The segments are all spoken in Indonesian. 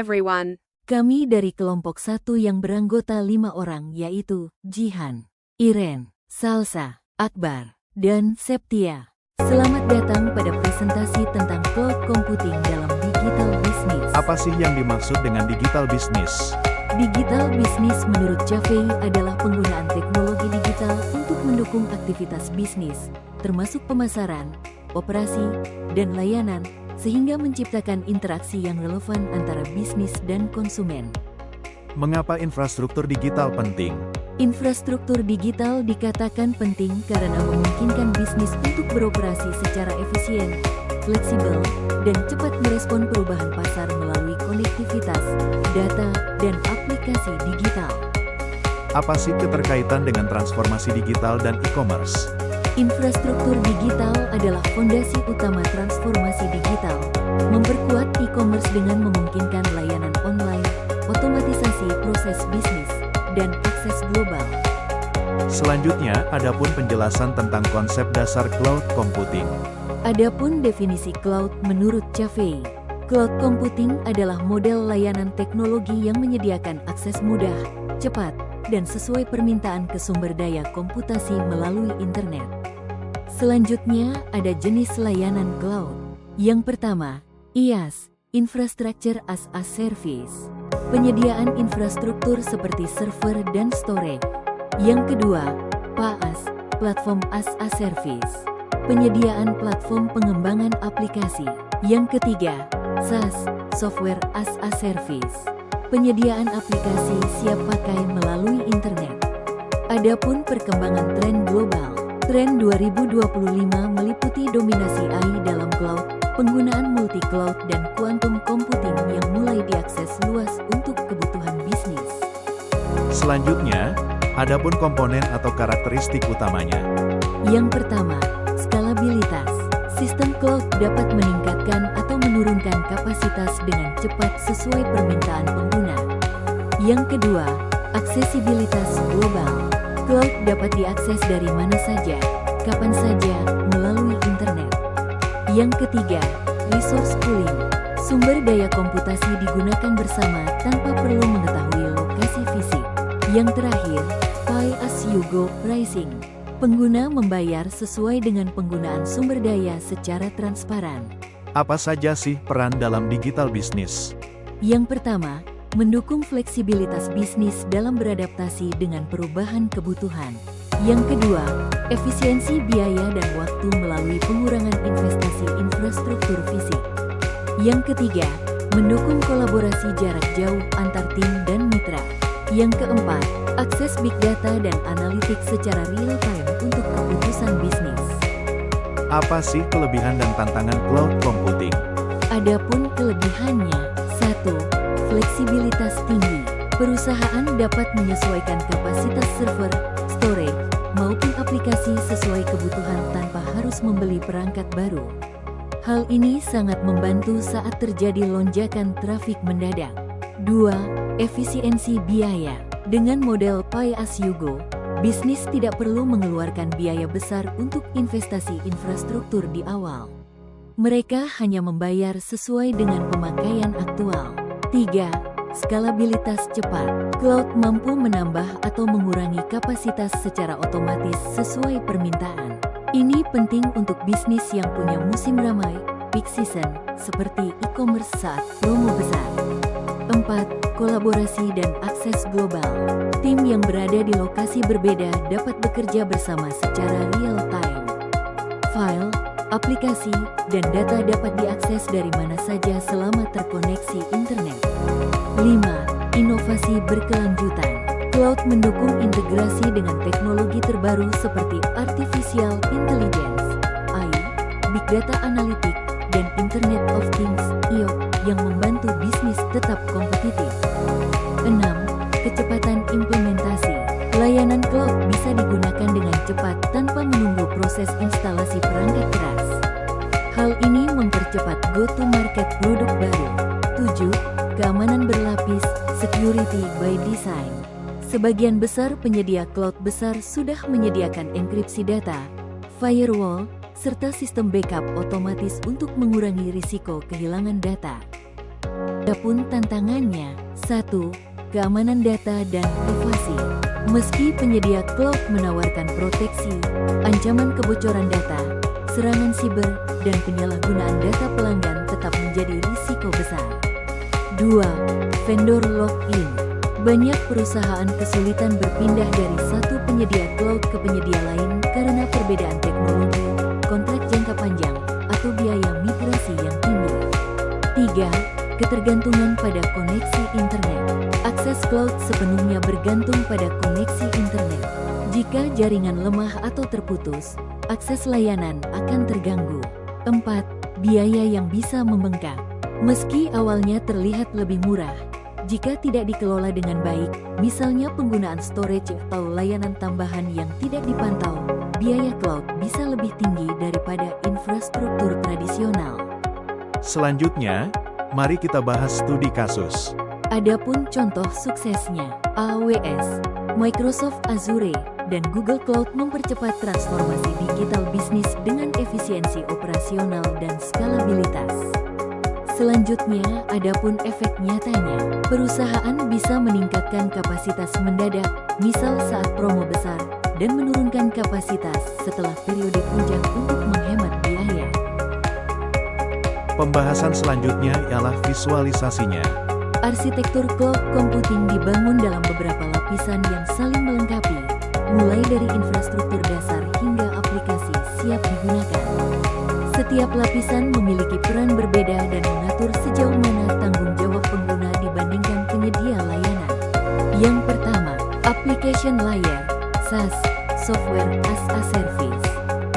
everyone. Kami dari kelompok 1 yang beranggota 5 orang yaitu Jihan, Iren, Salsa, Akbar, dan Septia. Selamat datang pada presentasi tentang cloud computing dalam digital business. Apa sih yang dimaksud dengan digital business? Digital business menurut Cafei adalah penggunaan teknologi digital untuk mendukung aktivitas bisnis, termasuk pemasaran, operasi, dan layanan, sehingga menciptakan interaksi yang relevan antara bisnis dan konsumen. Mengapa infrastruktur digital penting? Infrastruktur digital dikatakan penting karena memungkinkan bisnis untuk beroperasi secara efisien, fleksibel, dan cepat merespon perubahan pasar melalui konektivitas, data, dan aplikasi digital. Apa sih keterkaitan dengan transformasi digital dan e-commerce? Infrastruktur digital adalah fondasi utama transformasi digital, memperkuat e-commerce dengan memungkinkan layanan online, otomatisasi proses bisnis, dan akses global. Selanjutnya, adapun penjelasan tentang konsep dasar cloud computing. Adapun definisi cloud menurut Cafei, cloud computing adalah model layanan teknologi yang menyediakan akses mudah, cepat, dan sesuai permintaan ke sumber daya komputasi melalui internet. Selanjutnya, ada jenis layanan cloud. Yang pertama, IaaS, Infrastructure as a Service. Penyediaan infrastruktur seperti server dan storage. Yang kedua, PaaS, Platform as a Service. Penyediaan platform pengembangan aplikasi. Yang ketiga, SaaS, Software as a Service. Penyediaan aplikasi siap pakai melalui internet. Adapun perkembangan tren global. Tren 2025 meliputi dominasi AI dalam cloud, penggunaan multi-cloud dan quantum computing yang mulai diakses luas untuk kebutuhan bisnis. Selanjutnya, adapun komponen atau karakteristik utamanya. Yang pertama, skalabilitas. Sistem cloud dapat meningkatkan atau menurunkan kapasitas dengan cepat sesuai permintaan pengguna. Yang kedua, aksesibilitas global. Cloud dapat diakses dari mana saja, kapan saja, melalui internet. Yang ketiga, resource pooling. Sumber daya komputasi digunakan bersama tanpa perlu mengetahui lokasi fisik. Yang terakhir, pay-as-you-go pricing. Pengguna membayar sesuai dengan penggunaan sumber daya secara transparan. Apa saja sih peran dalam digital business? Yang pertama, mendukung fleksibilitas bisnis dalam beradaptasi dengan perubahan kebutuhan. Yang kedua, efisiensi biaya dan waktu melalui pengurangan investasi infrastruktur fisik. Yang ketiga, mendukung kolaborasi jarak jauh antar tim dan mitra. Yang keempat, akses big data dan analitik secara real time untuk keputusan bisnis. Apa sih kelebihan dan tantangan cloud computing? Adapun kelebihannya, 1. Fleksibilitas tinggi. Perusahaan dapat menyesuaikan kapasitas server, storage, maupun aplikasi sesuai kebutuhan tanpa harus membeli perangkat baru. Hal ini sangat membantu saat terjadi lonjakan trafik mendadak. 2. Efisiensi biaya. Dengan model pay-as-you-go, bisnis tidak perlu mengeluarkan biaya besar untuk investasi infrastruktur di awal. Mereka hanya membayar sesuai dengan pemakaian aktual. 3. Skalabilitas cepat. Cloud mampu menambah atau mengurangi kapasitas secara otomatis sesuai permintaan. Ini penting untuk bisnis yang punya musim ramai, peak season, seperti e-commerce saat promo besar. 4. Kolaborasi dan akses global. Tim yang berada di lokasi berbeda dapat bekerja bersama secara real time. File, aplikasi, dan data dapat diakses dari mana saja selama terkoneksi internet. 5. Inovasi berkelanjutan. Cloud mendukung integrasi dengan teknologi terbaru seperti Artificial Intelligence, AI, Big Data Analytic, dan Internet of Things, IoT, yang membantu bisnis tetap kompetitif. 6. Kecepatan implementasi. Layanan cloud bisa digunakan dengan cepat tanpa menunggu proses instalasi perangkat keras. Hal ini mempercepat go-to-market produk baru. 7. Keamanan berlapis, security by design. Sebagian besar penyedia cloud besar sudah menyediakan enkripsi data, firewall, serta sistem backup otomatis untuk mengurangi risiko kehilangan data. Adapun tantangannya, 1. Keamanan data dan privasi. Meski penyedia cloud menawarkan proteksi, ancaman kebocoran data, serangan siber, dan penyalahgunaan data pelanggan tetap menjadi risiko besar. 2. Vendor lock-in. Banyak perusahaan kesulitan berpindah dari satu penyedia cloud ke penyedia lain karena perbedaan teknologi, kontrak jangka panjang, atau biaya migrasi yang tinggi. 3. Ketergantungan pada koneksi internet. Akses cloud sepenuhnya bergantung pada koneksi internet. Jika jaringan lemah atau terputus, akses layanan akan terganggu. 4. Biaya yang bisa membengkak. Meski awalnya terlihat lebih murah, jika tidak dikelola dengan baik, misalnya penggunaan storage atau layanan tambahan yang tidak dipantau, biaya cloud bisa lebih tinggi daripada infrastruktur tradisional. Selanjutnya, mari kita bahas studi kasus. Adapun contoh suksesnya, AWS, Microsoft Azure, dan Google Cloud mempercepat transformasi digital bisnis dengan efisiensi operasional dan skalabilitas. Selanjutnya, adapun efek nyatanya, perusahaan bisa meningkatkan kapasitas mendadak, misal saat promo besar, dan menurunkan kapasitas setelah periode puncak untuk menghemat biaya. Pembahasan selanjutnya ialah visualisasinya. Arsitektur cloud computing dibangun dalam beberapa lapisan yang saling melengkapi, mulai dari infrastruktur dasar hingga aplikasi siap digunakan. Setiap lapisan memiliki peran berbeda dan mengatur sejauh mana tanggung jawab pengguna dibandingkan penyedia layanan. Yang pertama, application layer, SaaS, software as a service.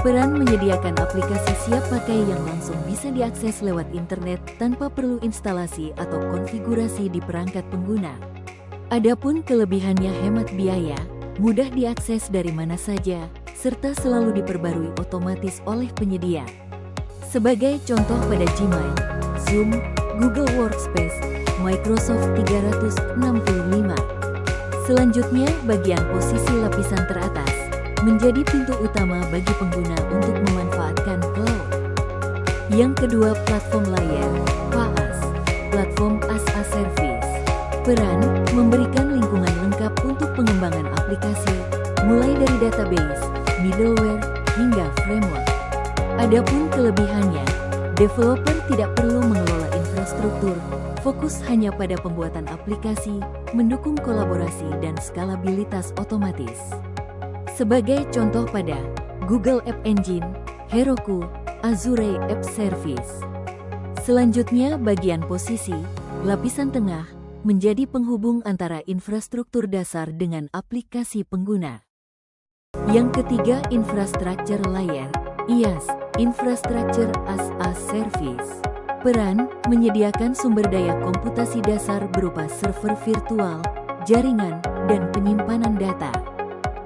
Peran menyediakan aplikasi siap pakai yang langsung bisa diakses lewat internet tanpa perlu instalasi atau konfigurasi di perangkat pengguna. Adapun kelebihannya hemat biaya, mudah diakses dari mana saja, serta selalu diperbarui otomatis oleh penyedia. Sebagai contoh pada Gmail, Zoom, Google Workspace, Microsoft 365. Selanjutnya, bagian posisi lapisan teratas menjadi pintu utama bagi pengguna untuk memanfaatkan cloud. Yang kedua, platform layer, PaaS, Platform as a Service. Peran memberikan lingkungan lengkap untuk pengembangan aplikasi, mulai dari database, middleware, hingga framework. Adapun kelebihannya, developer tidak perlu mengelola infrastruktur, fokus hanya pada pembuatan aplikasi, mendukung kolaborasi dan skalabilitas otomatis. Sebagai contoh pada Google App Engine, Heroku, Azure App Service. Selanjutnya, bagian posisi, lapisan tengah, menjadi penghubung antara infrastruktur dasar dengan aplikasi pengguna. Yang ketiga, infrastructure layer, IaaS, Infrastructure as a Service. Peran menyediakan sumber daya komputasi dasar berupa server virtual, jaringan, dan penyimpanan data.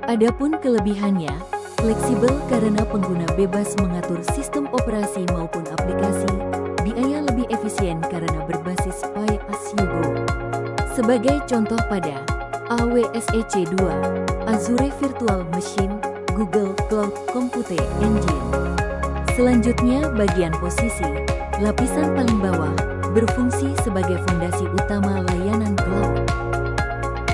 Adapun kelebihannya, fleksibel karena pengguna bebas mengatur sistem operasi maupun aplikasi, biaya lebih efisien karena berbasis pay as you go. Sebagai contoh pada AWS EC2, Azure Virtual Machine, Google Cloud Compute Engine. Selanjutnya, bagian posisi, lapisan paling bawah, berfungsi sebagai fondasi utama layanan cloud.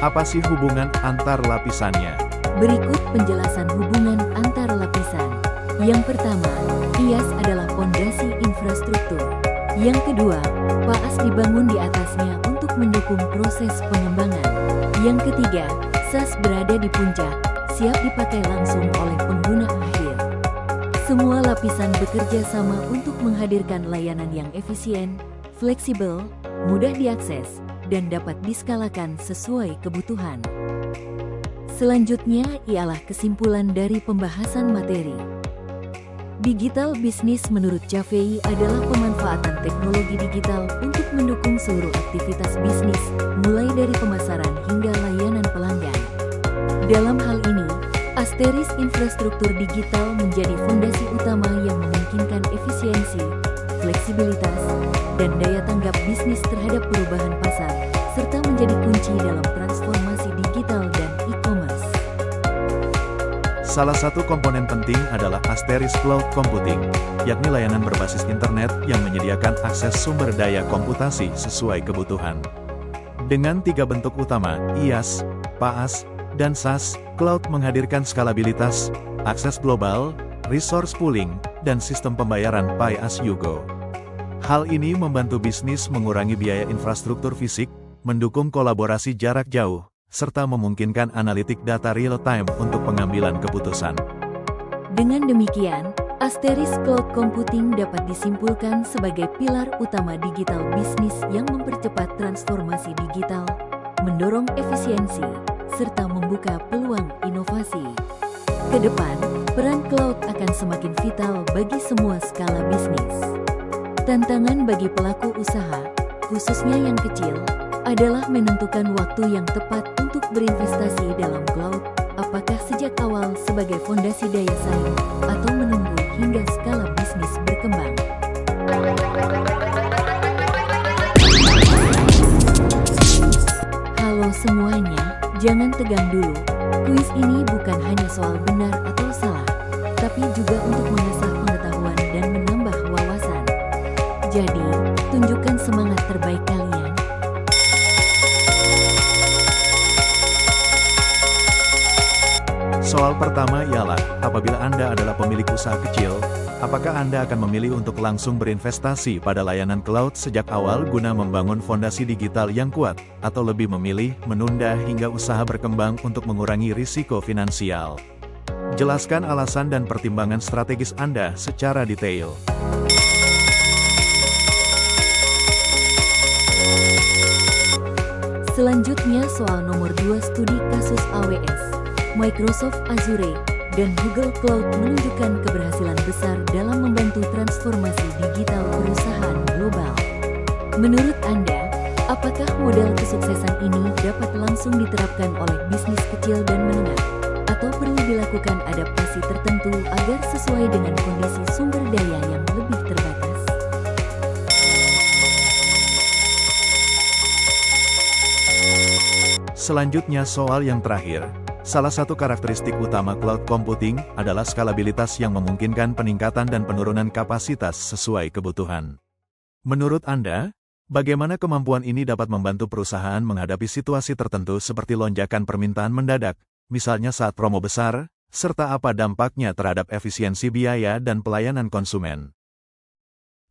Apa sih hubungan antar lapisannya? Berikut penjelasan hubungan antar lapisan. Yang pertama, IaaS adalah fondasi infrastruktur. Yang kedua, PaaS dibangun di atasnya untuk mendukung proses pengembangan. Yang ketiga, SaaS berada di puncak, siap dipakai langsung oleh pengguna akhir. Semua lapisan bekerja sama untuk menghadirkan layanan yang efisien, fleksibel, mudah diakses, dan dapat diskalakan sesuai kebutuhan. Selanjutnya ialah kesimpulan dari pembahasan materi. Digital business menurut Cafei adalah pemanfaatan teknologi digital untuk mendukung seluruh aktivitas bisnis, mulai dari pemasaran hingga layanan pelanggan. Dalam hal ini, Asteris infrastruktur digital menjadi fondasi utama yang memungkinkan efisiensi, fleksibilitas, dan daya tanggap bisnis terhadap perubahan pasar, serta menjadi kunci dalam transformasi digital dan e-commerce. Salah satu komponen penting adalah Asteris Cloud Computing, yakni layanan berbasis internet yang menyediakan akses sumber daya komputasi sesuai kebutuhan. Dengan 3 bentuk utama, IaaS, PaaS, dan SaaS, cloud menghadirkan skalabilitas, akses global, resource pooling, dan sistem pembayaran Pay as you go. Hal ini membantu bisnis mengurangi biaya infrastruktur fisik, mendukung kolaborasi jarak jauh, serta memungkinkan analitik data real-time untuk pengambilan keputusan. Dengan demikian, Asteris Cloud Computing dapat disimpulkan sebagai pilar utama digital bisnis yang mempercepat transformasi digital, mendorong efisiensi, serta membuka peluang inovasi. Ke depan, peran cloud akan semakin vital bagi semua skala bisnis. Tantangan bagi pelaku usaha, khususnya yang kecil, adalah menentukan waktu yang tepat untuk berinvestasi dalam cloud, apakah sejak awal sebagai fondasi daya saing, atau menunggu hingga skala bisnis berkembang. Halo semuanya, jangan tegang dulu. Kuis ini bukan hanya soal benar atau salah, tapi juga untuk mengasah pengetahuan dan menambah wawasan. Jadi, tunjukkan semangat terbaik kalian. Soal pertama ialah, apabila Anda adalah pemilik usaha kecil, apakah Anda akan memilih untuk langsung berinvestasi pada layanan cloud sejak awal guna membangun fondasi digital yang kuat, atau lebih memilih menunda hingga usaha berkembang untuk mengurangi risiko finansial? Jelaskan alasan dan pertimbangan strategis Anda secara detail. Selanjutnya soal nomor 2 studi kasus AWS. Microsoft Azure, dan Google Cloud menunjukkan keberhasilan besar dalam membantu transformasi digital perusahaan global. Menurut Anda, apakah model kesuksesan ini dapat langsung diterapkan oleh bisnis kecil dan menengah, atau perlu dilakukan adaptasi tertentu agar sesuai dengan kondisi sumber daya yang lebih terbatas? Selanjutnya soal yang terakhir. Salah satu karakteristik utama cloud computing adalah skalabilitas yang memungkinkan peningkatan dan penurunan kapasitas sesuai kebutuhan. Menurut Anda, bagaimana kemampuan ini dapat membantu perusahaan menghadapi situasi tertentu seperti lonjakan permintaan mendadak, misalnya saat promo besar, serta apa dampaknya terhadap efisiensi biaya dan pelayanan konsumen?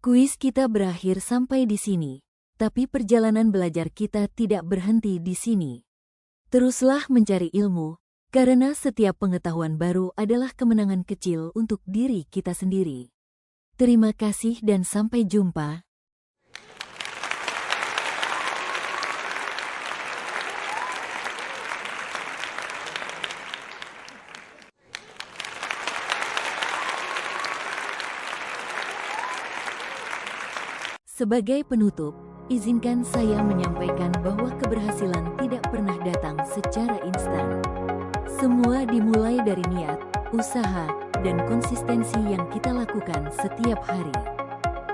Kuis kita berakhir sampai di sini, tapi perjalanan belajar kita tidak berhenti di sini. Teruslah mencari ilmu, karena setiap pengetahuan baru adalah kemenangan kecil untuk diri kita sendiri. Terima kasih dan sampai jumpa. Sebagai penutup, izinkan saya menyampaikan bahwa keberhasilan tidak pernah datang secara instan. Semua dimulai dari niat, usaha, dan konsistensi yang kita lakukan setiap hari.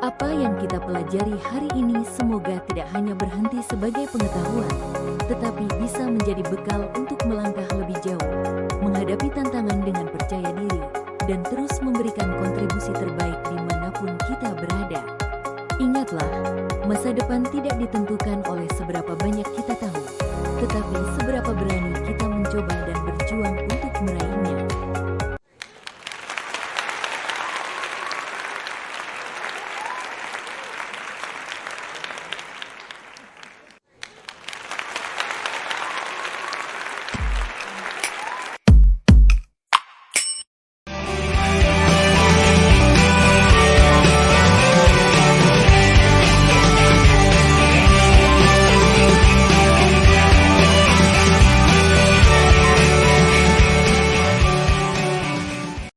Apa yang kita pelajari hari ini semoga tidak hanya berhenti sebagai pengetahuan, tetapi bisa menjadi bekal untuk melangkah lebih jauh, menghadapi tantangan dengan percaya diri, dan terus memberikan kontribusi terbaik dimanapun kita berada. Ingatlah, masa depan tidak ditentukan oleh seberapa banyak kita